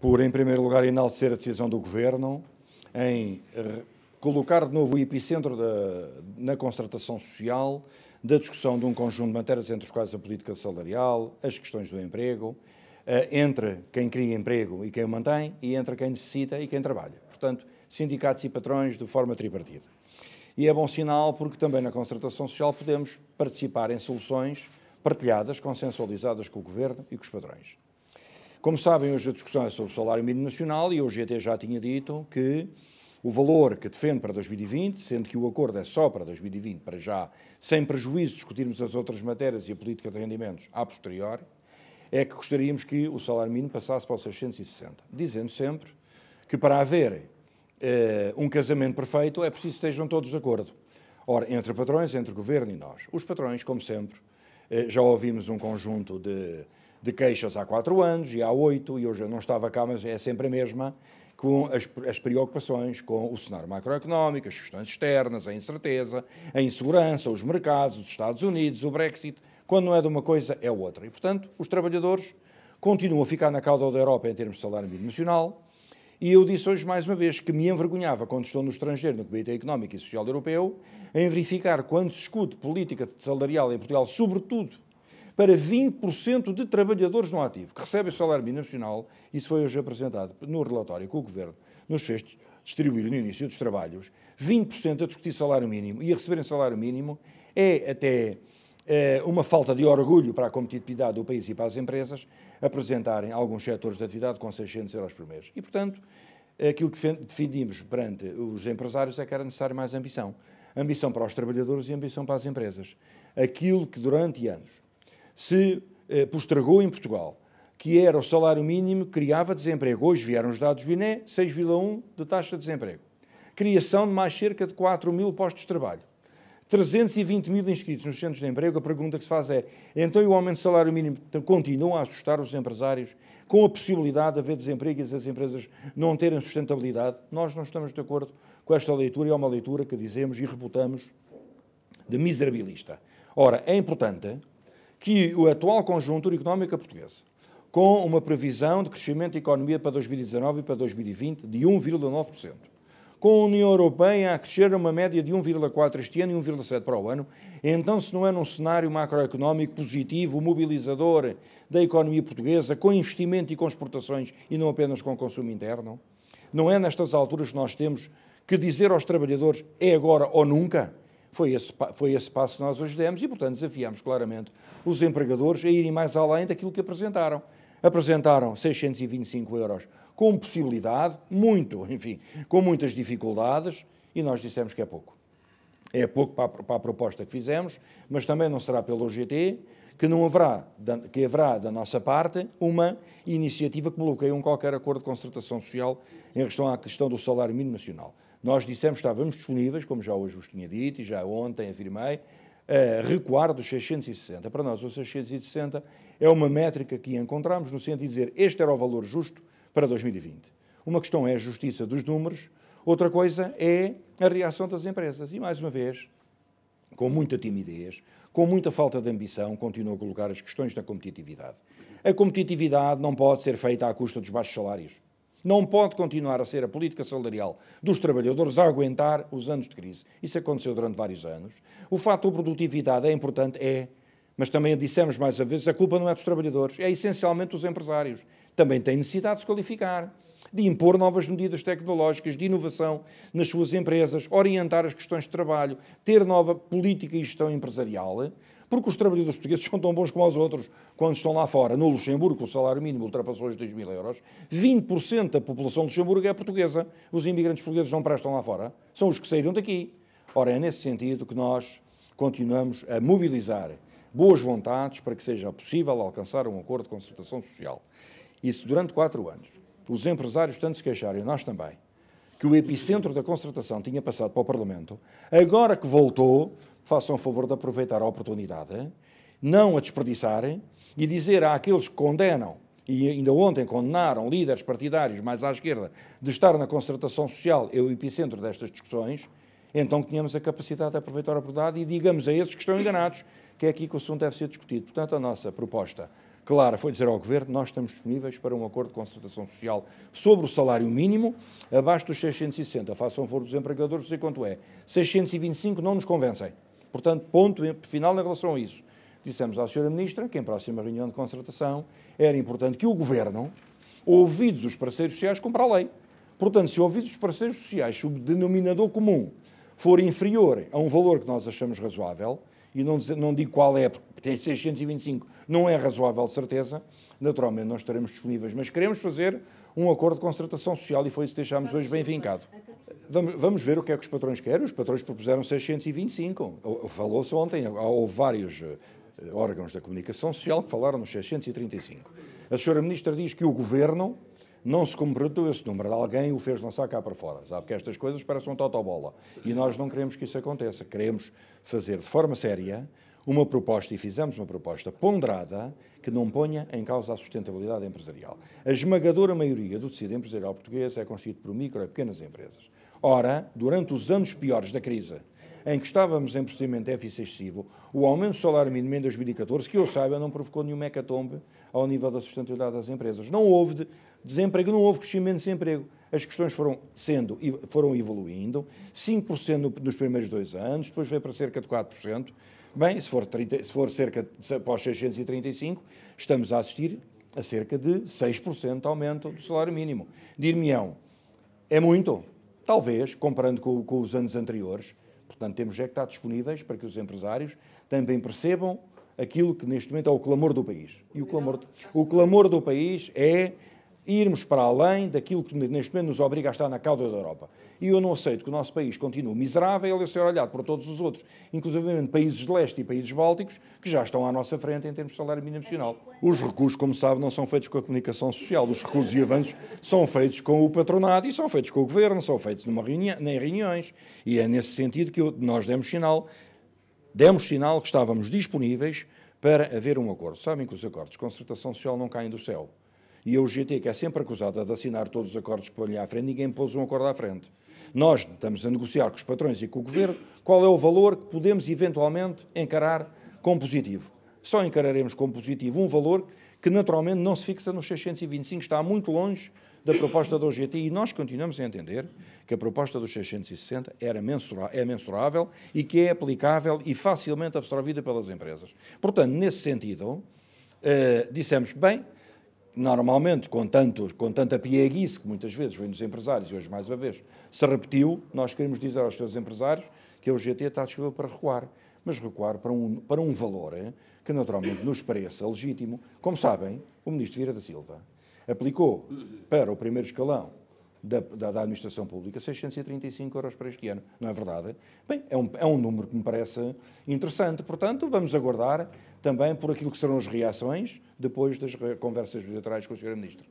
por, em primeiro lugar, enaltecer a decisão do Governo em colocar de novo o epicentro na concertação social da discussão de um conjunto de matérias, entre as quais a política salarial, as questões do emprego, entre quem cria emprego e quem o mantém, e entre quem necessita e quem trabalha. Portanto, sindicatos e patrões de forma tripartida. E é bom sinal porque também na concertação social podemos participar em soluções partilhadas, consensualizadas com o Governo e com os patrões. Como sabem, hoje a discussão é sobre o salário mínimo nacional e o GT já tinha dito que o valor que defende para 2020, sendo que o acordo é só para 2020, para já, sem prejuízo de discutirmos as outras matérias e a política de rendimentos a posteriori, é que gostaríamos que o salário mínimo passasse para os 660, dizendo sempre que para haver um casamento perfeito é preciso que estejam todos de acordo. Ora, entre patrões, entre governo e nós. Os patrões, como sempre, já ouvimos um conjunto de queixas há 4 anos e há 8, e hoje eu não estava cá, mas é sempre a mesma, com as preocupações com o cenário macroeconómico, as questões externas, a incerteza, a insegurança, os mercados, os Estados Unidos, o Brexit. Quando não é de uma coisa, é outra. E, portanto, os trabalhadores continuam a ficar na cauda da Europa em termos de salário mínimo nacional. E eu disse hoje, mais uma vez, que me envergonhava, quando estou no estrangeiro, no Comitê Económico e Social Europeu, em verificar, quando se discute política salarial em Portugal, sobretudo para 20% de trabalhadores no ativo, que recebem o salário mínimo nacional, isso foi hoje apresentado no relatório que o Governo nos fez distribuir no início dos trabalhos, 20% a discutir salário mínimo e a receberem salário mínimo é até uma falta de orgulho para a competitividade do país e para as empresas apresentarem alguns setores de atividade com 600 euros por mês. E, portanto, aquilo que definimos perante os empresários é que era necessário mais ambição. Ambição para os trabalhadores e ambição para as empresas. Aquilo que durante anos se postergou em Portugal, que era o salário mínimo, criava desemprego. Hoje vieram os dados do INE, 6,1% de taxa de desemprego. Criação de mais cerca de 4.000 postos de trabalho. 320 mil inscritos nos centros de emprego. A pergunta que se faz é, então o aumento do salário mínimo continua a assustar os empresários com a possibilidade de haver desemprego e as empresas não terem sustentabilidade? Nós não estamos de acordo com esta leitura e é uma leitura que dizemos e reputamos de miserabilista. Ora, é importante que a atual conjuntura económica portuguesa, com uma previsão de crescimento da economia para 2019 e para 2020 de 1,9%, com a União Europeia a crescer a uma média de 1,4% este ano e 1,7% para o ano, então se não é num cenário macroeconómico positivo, mobilizador da economia portuguesa, com investimento e com exportações e não apenas com consumo interno, não é nestas alturas que nós temos que dizer aos trabalhadores é agora ou nunca? Foi esse passo que nós hoje demos e, portanto, desafiamos claramente os empregadores a irem mais além daquilo que apresentaram. Apresentaram 625 euros com possibilidade, com muitas dificuldades, e nós dissemos que é pouco. É pouco para a proposta que fizemos, mas também não será pelo OGT que haverá da nossa parte uma iniciativa que bloqueie qualquer acordo de concertação social em relação à questão do salário mínimo nacional. Nós dissemos que estávamos disponíveis, como já hoje vos tinha dito e já ontem afirmei, a recuar dos 660. Para nós, os 660 é uma métrica que encontramos no sentido de dizer este era o valor justo para 2020. Uma questão é a justiça dos números, outra coisa é a reação das empresas. E, mais uma vez, com muita timidez, com muita falta de ambição, continuo a colocar as questões da competitividade. A competitividade não pode ser feita à custa dos baixos salários. Não pode continuar a ser a política salarial dos trabalhadores a aguentar os anos de crise. Isso aconteceu durante vários anos. O fator produtividade é importante, mas também dissemos mais uma vez, a culpa não é dos trabalhadores, é essencialmente dos empresários. Também têm necessidade de se qualificar, de impor novas medidas tecnológicas, de inovação nas suas empresas, orientar as questões de trabalho, ter nova política e gestão empresarial, porque os trabalhadores portugueses são tão bons como os outros. Quando estão lá fora, no Luxemburgo, o salário mínimo ultrapassou os 2.000 euros, 20% da população de Luxemburgo é portuguesa. Os imigrantes portugueses não prestam lá fora, são os que saíram daqui. Ora, é nesse sentido que nós continuamos a mobilizar boas vontades para que seja possível alcançar um acordo de concertação social. Isso durante 4 anos. Os empresários tanto se queixaram, nós também, que o epicentro da concertação tinha passado para o Parlamento. Agora que voltou, façam o favor de aproveitar a oportunidade, não a desperdiçarem e dizer àqueles que condenam, e ainda ontem condenaram líderes partidários mais à esquerda, de estar na concertação social, é o epicentro destas discussões, então que tenhamos a capacidade de aproveitar a oportunidade e digamos a esses que estão enganados que é aqui que o assunto deve ser discutido. Portanto, a nossa proposta clara foi dizer ao Governo: nós estamos disponíveis para um acordo de concertação social sobre o salário mínimo abaixo dos 660. Façam favor dos empregadores, não sei quanto é. 625 não nos convencem. Portanto, ponto final em relação a isso. Dissemos à Sra. Ministra que em próxima reunião de concertação era importante que o Governo, ouvidos os parceiros sociais, cumpra a lei. Portanto, se ouvidos os parceiros sociais, se o denominador comum for inferior a um valor que nós achamos razoável, e não digo qual é, porque tem 625, não é razoável de certeza, naturalmente nós estaremos disponíveis, mas queremos fazer um acordo de concertação social e foi isso que deixámos hoje bem vincado. Vamos ver o que é que os patrões querem. Os patrões propuseram 625. Falou-se ontem, houve vários órgãos da comunicação social que falaram nos 635. A Sra. Ministra diz que o Governo não se comprometeu esse número. Alguém o fez lançar cá para fora. Sabe que estas coisas parecem um totobola. E nós não queremos que isso aconteça. Queremos fazer de forma séria uma proposta, e fizemos uma proposta ponderada, que não ponha em causa a sustentabilidade empresarial. A esmagadora maioria do tecido empresarial português é constituído por micro e pequenas empresas. Ora, durante os anos piores da crise, em que estávamos em procedimento de déficit excessivo, o aumento do salário mínimo em 2014, que eu saiba, não provocou nenhuma hecatombe ao nível da sustentabilidade das empresas. Não houve desemprego, não houve crescimento de desemprego. As questões foram evoluindo, 5% nos primeiros 2 anos, depois veio para cerca de 4%. Bem, se for cerca de após 635, estamos a assistir a cerca de 6% de aumento do salário mínimo. Dir-me-ão, é muito? Talvez, comparando com os anos anteriores. Portanto, temos é que estar disponíveis para que os empresários também percebam aquilo que neste momento é o clamor do país. E o clamor do país é irmos para além daquilo que neste momento nos obriga a estar na cauda da Europa. E eu não aceito que o nosso país continue miserável e a ser olhado por todos os outros, inclusive países de leste e países bálticos, que já estão à nossa frente em termos de salário mínimo nacional. Os recuos, como sabe, não são feitos com a comunicação social. Os recuos e avanços são feitos com o patronado e são feitos com o Governo, são feitos em reuniões. E é nesse sentido que nós demos sinal que estávamos disponíveis para haver um acordo. Sabem que os acordos de concertação social não caem do céu. E a UGT, que é sempre acusada de assinar todos os acordos que põem à frente, ninguém pôs um acordo à frente. Nós estamos a negociar com os patrões e com o Governo qual é o valor que podemos eventualmente encarar como positivo. Só encararemos como positivo um valor que naturalmente não se fixa nos 625, está muito longe da proposta da UGT e nós continuamos a entender que a proposta dos 660 é mensurável e que é aplicável e facilmente absorvida pelas empresas. Portanto, nesse sentido, dissemos, bem, normalmente, com tanta pieguice que muitas vezes vem dos empresários e hoje mais uma vez se repetiu, nós queremos dizer aos seus empresários que a UGT está disponível para recuar, mas recuar para um valor que naturalmente nos pareça legítimo. Como sabem, o Ministro Vieira da Silva aplicou para o primeiro escalão da administração pública 635 euros para este ano. Não é verdade? Bem, é um número que me parece interessante. Portanto, vamos aguardar também por aquilo que serão as reações depois das conversas bilaterais com a Sra. Ministra.